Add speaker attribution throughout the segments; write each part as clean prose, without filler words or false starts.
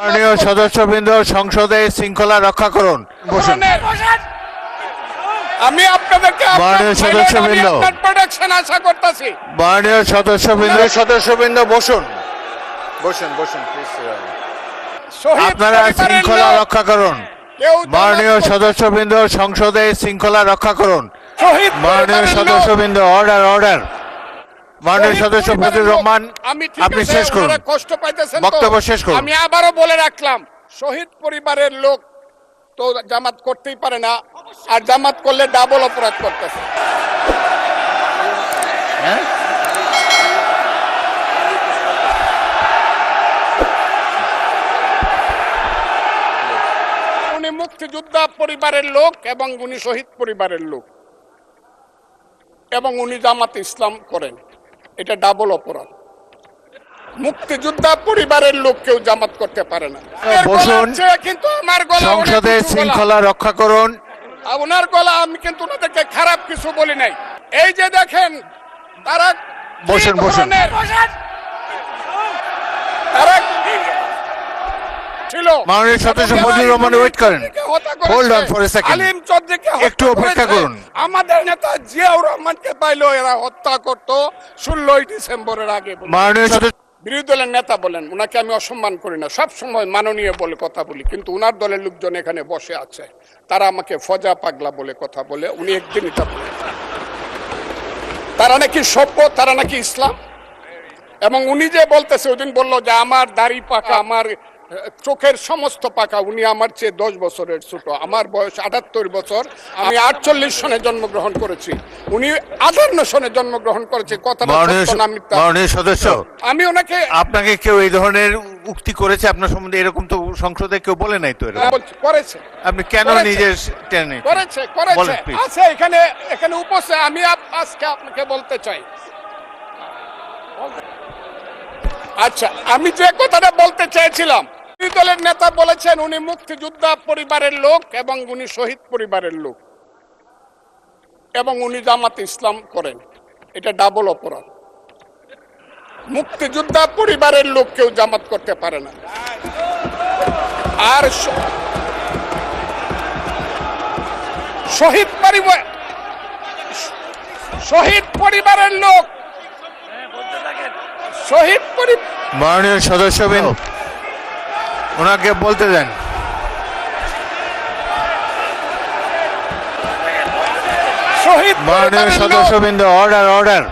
Speaker 1: মাননীয় সদস্যবৃন্দ, সংসদে শৃঙ্খলা রক্ষা করুন। বসুন।
Speaker 2: আমি আপনাদেরকে
Speaker 1: মাননীয় সদস্যবৃন্দ,
Speaker 2: প্রোটেকশন আশা করতেছি।
Speaker 1: মাননীয় সদস্যবৃন্দ বসুন বসুন বসুন প্লিজ। আপনারা শৃঙ্খলা রক্ষা করুন। মাননীয় সদস্যবৃন্দ, সংসদে শৃঙ্খলা রক্ষা করুন। মাননীয় সদস্যবৃন্দ, অর্ডার অর্ডার। মাননীয় সদস্য ফজলুর রহমান, আপনি শেষ করুন,
Speaker 2: কষ্ট পাইতেছেন,
Speaker 1: বক্তব্য শেষ করুন।
Speaker 2: আমি আবারও বলে রাখলাম, শহীদ পরিবারের লোক তো জামাত করতেই পারে না, আর জামাত করলে ডাবল অপরাধ করতেছে। উনি মুক্তিযোদ্ধা পরিবারের লোক এবং উনি শহীদ পরিবারের লোক এবং উনি জামাত ইসলাম করেন, এটা ডাবল অপরাধ। মুক্তিযোদ্ধা পরিবারের লোক কেউ জামাত করতে পারে না।
Speaker 1: বসুন,
Speaker 2: কিন্তু আমার গলা,
Speaker 1: সংসদে শৃঙ্খলা রক্ষা করুন।
Speaker 2: ওনার গলা, আমি কিন্তু ওনাদেরকে খারাপ কিছু বলি নাই। এই যে দেখেন, তারা
Speaker 1: বসুন বসুন।
Speaker 2: তারা ছিল
Speaker 1: মাননীয় সদস্য ফজলুর রহমান, ওয়েট করেন, hold on for a second,
Speaker 2: Alim চৌধুরীকে
Speaker 1: একটু অপেক্ষা করুন।
Speaker 2: আমাদের নেতা জিয়াউর রহমানকে পাইলো এরা হত্যা করতো 16ই ডিসেম্বরের আগে।
Speaker 1: মাননীয় সদস্য,
Speaker 2: বিরোধী দলের নেতা বলেন, উনাকে আমি অসম্মান করি না, সব সময় মাননীয় বলে কথা বলি, কিন্তু উনার দলের লোকজন এখানে বসে আছে, তারা আমাকে ফজা পাগলা বলে কথা বলে। উনি একদিনই তা বলে, তারা নাকি সভ্য, তারা নাকি ইসলাম। এবং উনি যে বলতেছে, ওদিন বললো যে আমার দাড়ি পাকা, আমার চোখের সমস্ত পাকা, উনি আমার চেয়ে 10 বছরের ছোট। আমার বয়স 78 বছর, আমি 48 সনে জন্মগ্রহণ করেছি, উনি 58 সনে জন্মগ্রহণ করেছে। কথা
Speaker 1: মাননীয় সদস্য,
Speaker 2: আমি ওনাকে,
Speaker 1: আপনাকে কেউ এই ধরনের উক্তি করেছে আপনার সম্বন্ধে? এরকম তো সংসদে কেউ বলে নাই তো। এরকম
Speaker 2: করেছে,
Speaker 1: আপনি কেন নিজের টেনে
Speaker 2: করেছে
Speaker 1: বলেন প্লিজ।
Speaker 2: আছে এখানে উপস্থিত। আমি আজকে আপনাকে বলতে চাই, আচ্ছা, আমি যে কথাটা বলতে চেয়েছিলাম, বিরোধী দলের নেতা বলেছেন উনি মুক্তিযোদ্ধা পরিবারের লোক এবং উনি শহীদ পরিবারের লোক এবং উনি জামাত ইসলাম করেন, এটা ডাবল অপরাধ। মুক্তিযোদ্ধা পরিবারের লোক কেউ জামাত করতে পারে না, আর শহীদ পরিবারের লোক, শহীদ পরিবার।
Speaker 1: মাননীয় সদস্যবৃন্দ, ওনাকে বলতে দেন। মাননীয় সদস্যবৃন্দ, অর্ডার অর্ডার।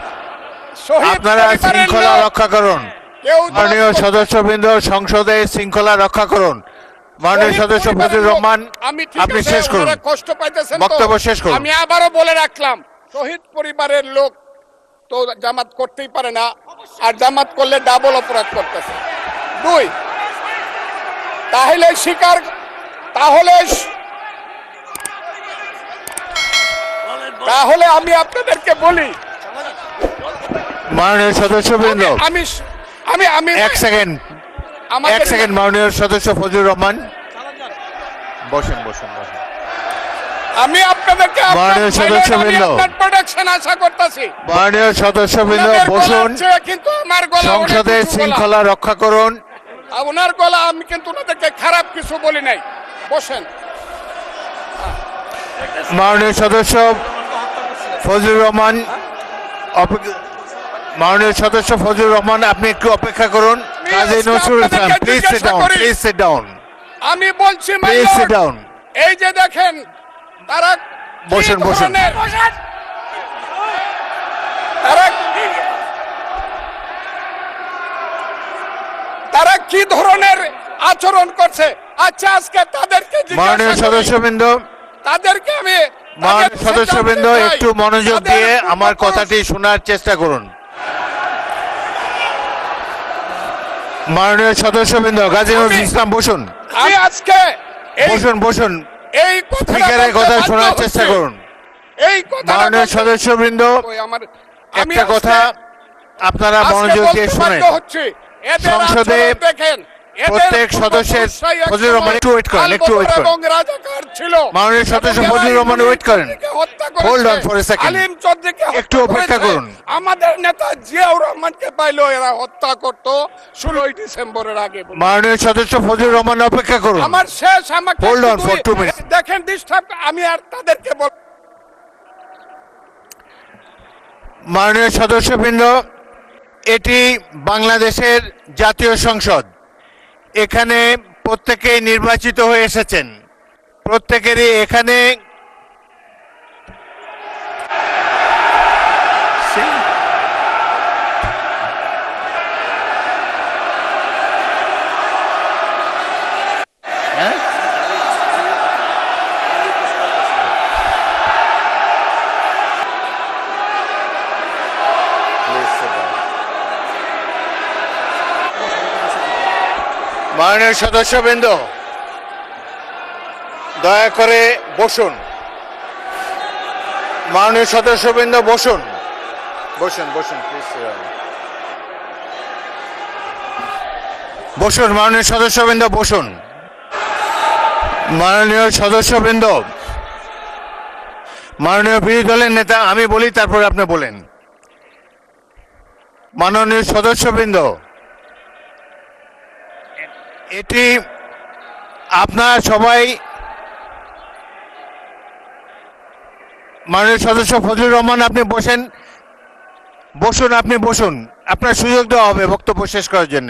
Speaker 1: আপনারা শৃঙ্খলা রক্ষা করুন। মাননীয় সদস্যবৃন্দ, সংসদে শৃঙ্খলা রক্ষা করুন। মাননীয় সদস্য ফজলুর রহমান, আপনি শেষ করুন,
Speaker 2: কষ্ট পাইতেছেন,
Speaker 1: বক্তব্য শেষ করুন।
Speaker 2: আমি আবারও বলে রাখলাম, শহীদ পরিবারের লোক তো জামাত করতেই পারে না, আর জামাত করলে ডাবল অপরাধ করতেছে। 2, তাহলে আমি আপনাদেরকে বলি,
Speaker 1: মাননীয় সদস্যবৃন্দ,
Speaker 2: আমি আমি আমি
Speaker 1: এক সেকেন্ড, মাননীয় সদস্য ফজলুর রহমান, বসেন বসেন বসেন।
Speaker 2: আমি আপনাদেরকে
Speaker 1: মাননীয় সদস্যবৃন্দ,
Speaker 2: প্রোটেকশন আশা করতেছি।
Speaker 1: মাননীয় সদস্যবৃন্দ বসুন,
Speaker 2: কিন্তু আমার গলা,
Speaker 1: সংসদে শৃঙ্খলা রক্ষা করুন।
Speaker 2: ওনার গলা, আমি কিন্তু ওনাদেরকে খারাপ কিছু বলি নাই। বসেন।
Speaker 1: মাননীয় সদস্য ফজলুর রহমান, মাননীয় সদস্য ফজলুর রহমান, আপনি একটু অপেক্ষা করুন। Kazi Nazrul Islam, please sit down, please sit down,
Speaker 2: আমি বলছি,
Speaker 1: প্লিজ সিট ডাউন।
Speaker 2: এই যে দেখেন, তারা
Speaker 1: বসুন বসুন।
Speaker 2: তারা কি ধরনের আচরণ করছে, আচ্ছা আজকে তাদেরকে
Speaker 1: মাননীয় সদস্যবৃন্দ,
Speaker 2: তাদেরকে আমি,
Speaker 1: মাননীয় সদস্যবৃন্দ, একটু মনোযোগ দিয়ে আমার কথাটি শোনার চেষ্টা করুন। মাননীয় সদস্যবৃন্দ, কাজী নজরুল ইসলাম বসুন,
Speaker 2: আমি আজকে
Speaker 1: বসুন বসুন,
Speaker 2: এই
Speaker 1: স্পিকারের কথা শোনার চেষ্টা করুন।
Speaker 2: এই কথা,
Speaker 1: মাননীয় সদস্যবৃন্দ, একটা কথা আপনারা মনোযোগ দিয়ে শুনেন।
Speaker 2: সংসদে দেখেন,
Speaker 1: প্রত্যেক সদস্যের ফজলুর রহমান একটু ওয়েট করেন, একটু ওয়েট করেন।
Speaker 2: এবং রাজাকার ছিল।
Speaker 1: মাননীয় সদস্য
Speaker 2: এবং
Speaker 1: ফজলুর রহমান ওয়েট করেন।
Speaker 2: হত্যা করেছে,
Speaker 1: hold on for a second.
Speaker 2: Alim চৌধুরীকে
Speaker 1: একটু
Speaker 2: হত্যা
Speaker 1: অপেক্ষা
Speaker 2: করেছে।
Speaker 1: করুন।
Speaker 2: আমাদের নেতা জিয়াউর রহমানকে পাইলো এরা হত্যা করত 16ই ডিসেম্বরের আগে বলে।
Speaker 1: মাননীয় সদস্য ফজলুর রহমান অপেক্ষা করুন।
Speaker 2: আমার শেষ আমাকে
Speaker 1: Hold on for 2 minutes.
Speaker 2: দেখেন ডিস্টার্ব আমি আর তাদেরকে বল
Speaker 1: মাননীয় সদস্যবৃন্দ, এটি বাংলাদেশের জাতীয় সংসদ। এখানে প্রত্যেকেই নির্বাচিত হয়ে এসেছেন, প্রত্যেকেরই এখানে মাননীয় সদস্যবৃন্দ, দয়া করে বসুন। মাননীয় সদস্যবৃন্দ বসুন, বসুন বসুন প্লিজ। বসুন মাননীয় সদস্যবৃন্দ বসুন। মাননীয় সদস্যবৃন্দ, মাননীয় বিরোধী দলের নেতা, আমি বলি তারপরে আপনি বলেন। মাননীয় সদস্যবৃন্দ, এটি আপনারা সবাই, মাননীয় সদস্য ফজলুর রহমান আপনি বসেন, বসুন, আপনি বসুন, আপনার সুযোগ দেওয়া হবে বক্তব্য শেষ করার জন্য।